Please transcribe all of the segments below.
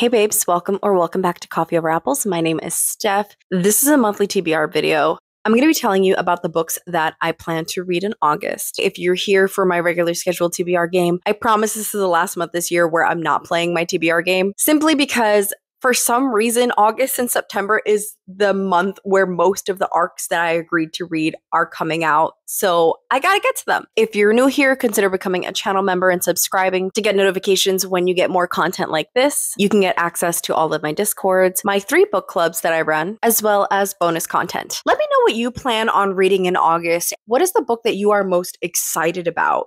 Hey babes, welcome back to Coffee Over Apples. My name is Steph. This is a monthly TBR video. I'm going to be telling you about the books that I plan to read in August. If you're here for my regular scheduled TBR game, I promise this is the last month this year where I'm not playing my TBR game, simply because for some reason, August and September is the month where most of the arcs that I agreed to read are coming out. So I gotta get to them. If you're new here, consider becoming a channel member and subscribing to get notifications when you get more content like this. You can get access to all of my Discords, my 3 book clubs that I run, as well as bonus content. Let me know what you plan on reading in August. What is the book that you are most excited about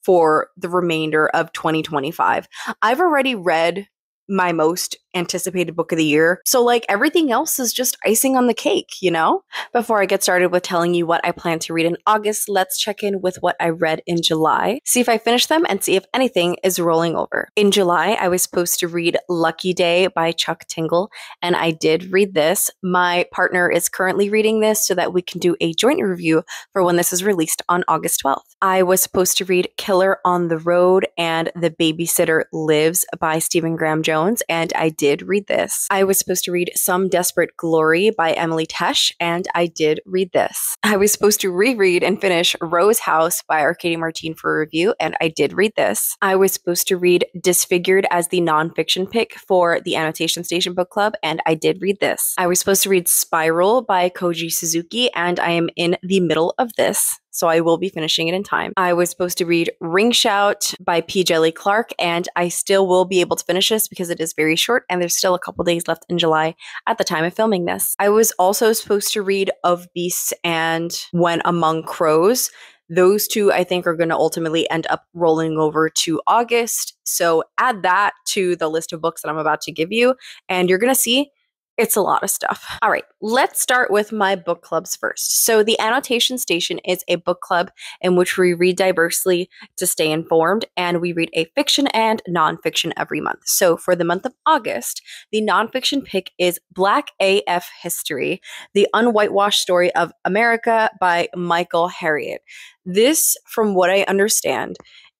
for the remainder of 2025? I've already read my most anticipated book of the year. So like everything else is just icing on the cake, you know? Before I get started with telling you what I plan to read in August, let's check in with what I read in July, see if I finished them and see if anything is rolling over. In July, I was supposed to read Lucky Day by Chuck Tingle, and I did read this. My partner is currently reading this so that we can do a joint review for when this is released on August 12th. I was supposed to read Killer on the Road and The Babysitter Lives by Stephen Graham Jones, and I did read this. I was supposed to read Some Desperate Glory by Emily Tesh, and I did read this. I was supposed to reread and finish Rose House by Arcady Martine for a review, and I did read this. I was supposed to read Disfigured as the nonfiction pick for the Annotation Station Book Club, and I did read this. I was supposed to read Spiral by Koji Suzuki, and I am in the middle of this, so I will be finishing it in time. I was supposed to read Ring Shout by P. Jelly Clark, and I still will be able to finish this because it is very short and there's still a couple days left in July at the time of filming this. I was also supposed to read Of Beasts and When Among Crows. Those two, I think, are going to ultimately end up rolling over to August. So add that to the list of books that I'm about to give you, and you're going to see it's a lot of stuff. All right, let's start with my book clubs first. So the Annotation Station is a book club in which we read diversely to stay informed, and we read a fiction and nonfiction every month. So for the month of August, the nonfiction pick is Black AF History, the Unwhitewashed Story of America by Michael Harriot. This, from what I understand,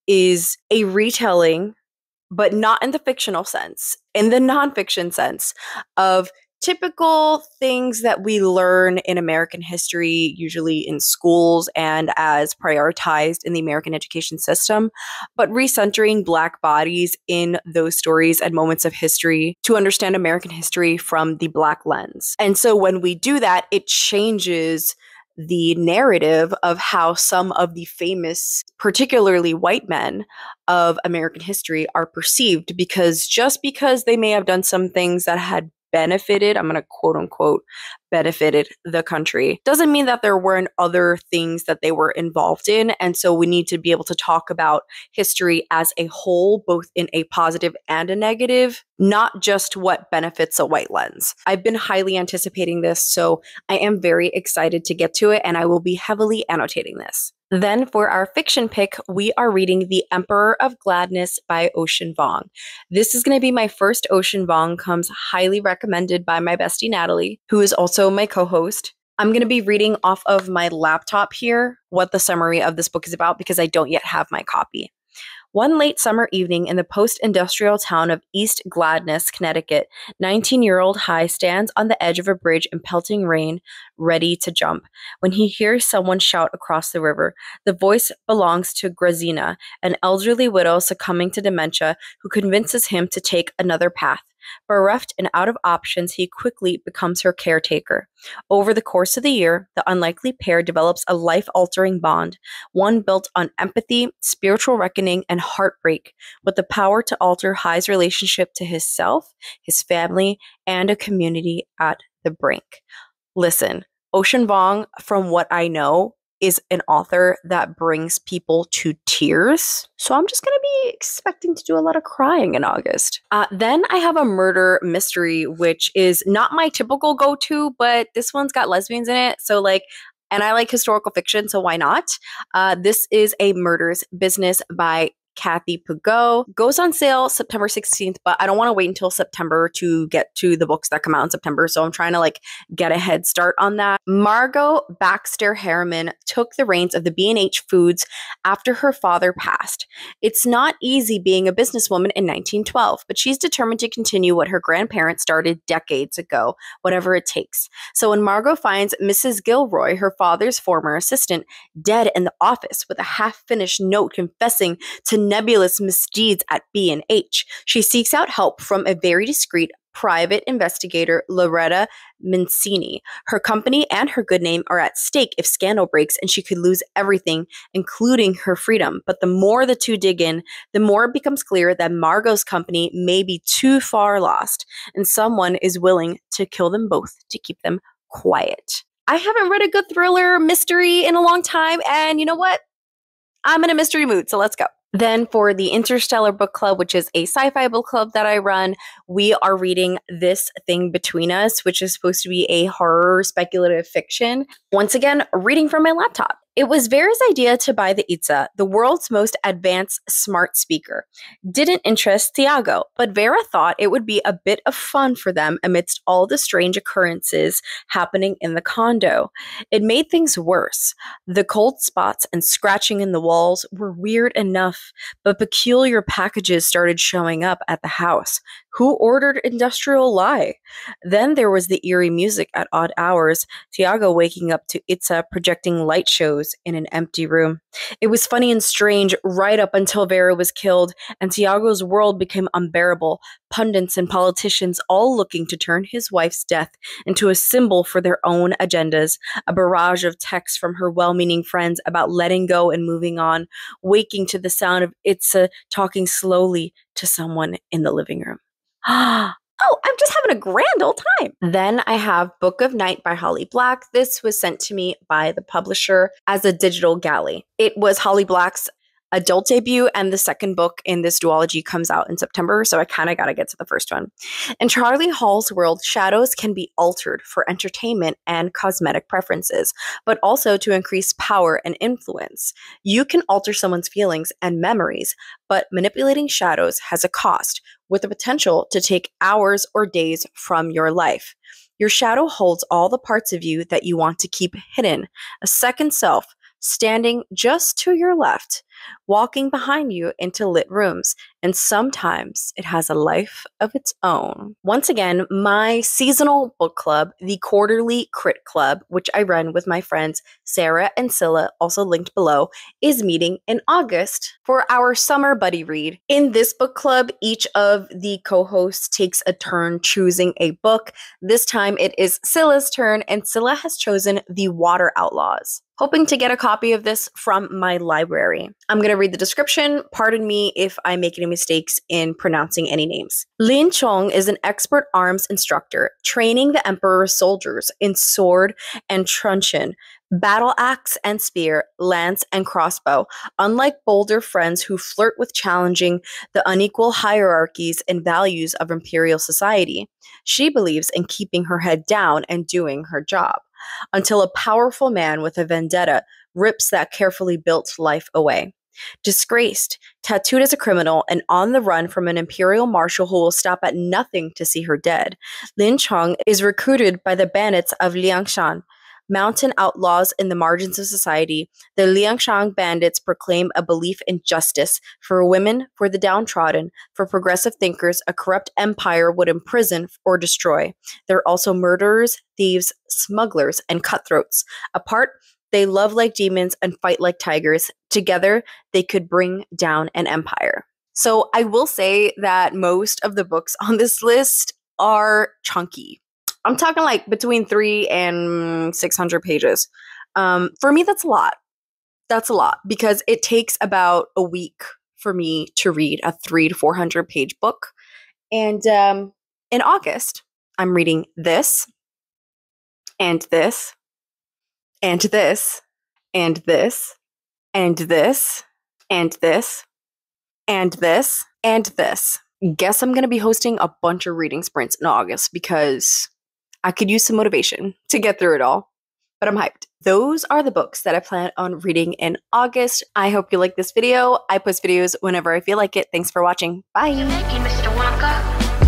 is a retelling, but not in the fictional sense, in the nonfiction sense, of typical things that we learn in American history, usually in schools and as prioritized in the American education system, but recentering Black bodies in those stories and moments of history to understand American history from the Black lens. And so when we do that, it changes the narrative of how some of the famous, particularly white men of American history are perceived, because just because they may have done some things that had benefited, I'm going to quote unquote, benefited the country, doesn't mean that there weren't other things that they were involved in. And so we need to be able to talk about history as a whole, both in a positive and a negative, not just what benefits a white lens. I've been highly anticipating this, so I am very excited to get to it, and I will be heavily annotating this. Then for our fiction pick, we are reading The Emperor of Gladness by Ocean Vuong. This is going to be my first Ocean Vuong, comes highly recommended by my bestie Natalie, who is also my co-host. I'm going to be reading off of my laptop here what the summary of this book is about because I don't yet have my copy. One late summer evening in the post-industrial town of East Gladness, Connecticut, 19-year-old Hai stands on the edge of a bridge in pelting rain, ready to jump, when he hears someone shout across the river. The voice belongs to Grazina, an elderly widow succumbing to dementia who convinces him to take another path. Bereft and out of options, he quickly becomes her caretaker. Over the course of the year, the unlikely pair develops a life-altering bond, one built on empathy, spiritual reckoning, and heartbreak, with the power to alter Hai's relationship to himself, his family, and a community at the brink. Listen, Ocean Vuong, from what I know, is an author that brings people to tears. So I'm just going to be expecting to do a lot of crying in August. Then I have a murder mystery, which is not my typical go-to, but this one's got lesbians in it. So like, and I like historical fiction, so why not? This is A Murder's Business by Kathy Pugo. Goes on sale September 16th, but I don't want to wait until September to get to the books that come out in September. So I'm trying to like get a head start on that. Margot Baxter Harriman took the reins of the B&H Foods after her father passed. It's not easy being a businesswoman in 1912, but she's determined to continue what her grandparents started decades ago, whatever it takes. So when Margot finds Mrs. Gilroy, her father's former assistant, dead in the office with a half-finished note confessing to nebulous misdeeds at B&H, she seeks out help from a very discreet private investigator, Loretta Mancini. Her company and her good name are at stake if scandal breaks, and she could lose everything, including her freedom. But the more the two dig in, the more it becomes clear that Margot's company may be too far lost, and someone is willing to kill them both to keep them quiet. I haven't read a good thriller mystery in a long time, and you know what? I'm in a mystery mood, so let's go. Then for the Interstellar Book Club, which is a sci-fi book club that I run, we are reading This Thing Between Us, which is supposed to be a horror speculative fiction. Once again, reading from my laptop. It was Vera's idea to buy the Itza, the world's most advanced smart speaker. Didn't interest Thiago, but Vera thought it would be a bit of fun for them amidst all the strange occurrences happening in the condo. It made things worse. The cold spots and scratching in the walls were weird enough, but peculiar packages started showing up at the house. Who ordered Industrial Lie? Then there was the eerie music at odd hours, Thiago waking up to Itza projecting light shows in an empty room. It was funny and strange right up until Vera was killed, and Thiago's world became unbearable, pundits and politicians all looking to turn his wife's death into a symbol for their own agendas, a barrage of texts from her well-meaning friends about letting go and moving on, waking to the sound of Itza talking slowly to someone in the living room. Oh, I'm just having a grand old time. Then I have Book of Night by Holly Black. This was sent to me by the publisher as a digital galley. It was Holly Black's adult debut, and the second book in this duology comes out in September, so I kind of got to get to the first one. In Charlie Hall's world, shadows can be altered for entertainment and cosmetic preferences, but also to increase power and influence. You can alter someone's feelings and memories, but manipulating shadows has a cost, with the potential to take hours or days from your life. Your shadow holds all the parts of you that you want to keep hidden, a second self standing just to your left, walking behind you into lit rooms, and sometimes it has a life of its own. Once again, my seasonal book club, the Quarterly Crit Club, which I run with my friends Sarah and Scylla, also linked below, is meeting in August for our summer buddy read. In this book club, each of the co-hosts takes a turn choosing a book. This time it is Scylla's turn, and Scylla has chosen The Water Outlaws. Hoping to get a copy of this from my library. I'm going to read the description. Pardon me if I make any mistakes in pronouncing any names. Lin Chong is an expert arms instructor, training the Emperor's soldiers in sword and truncheon, battle axe and spear, lance and crossbow. Unlike bolder friends who flirt with challenging the unequal hierarchies and values of imperial society, she believes in keeping her head down and doing her job, until a powerful man with a vendetta rips that carefully built life away. Disgraced, tattooed as a criminal, and on the run from an imperial marshal who will stop at nothing to see her dead, Lin Chong is recruited by the bandits of Liangshan, mountain outlaws in the margins of society. The Liangshan bandits proclaim a belief in justice for women, for the downtrodden, for progressive thinkers a corrupt empire would imprison or destroy. They're also murderers, thieves, smugglers, and cutthroats. Apart, they love like demons and fight like tigers. Together, they could bring down an empire. So I will say that most of the books on this list are chunky. I'm talking like between 300 and 600 pages. For me, that's a lot. That's a lot because it takes about a week for me to read a 300 to 400 page book. And in August, I'm reading this and this and this and this and this and this and this and this. Guess I'm going to be hosting a bunch of reading sprints in August because I could use some motivation to get through it all. but I'm hyped. Those are the books that I plan on reading in August. I hope you like this video. I post videos whenever I feel like it. Thanks for watching. Bye. Mr. Wonka,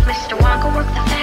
Mr. Wonka, work the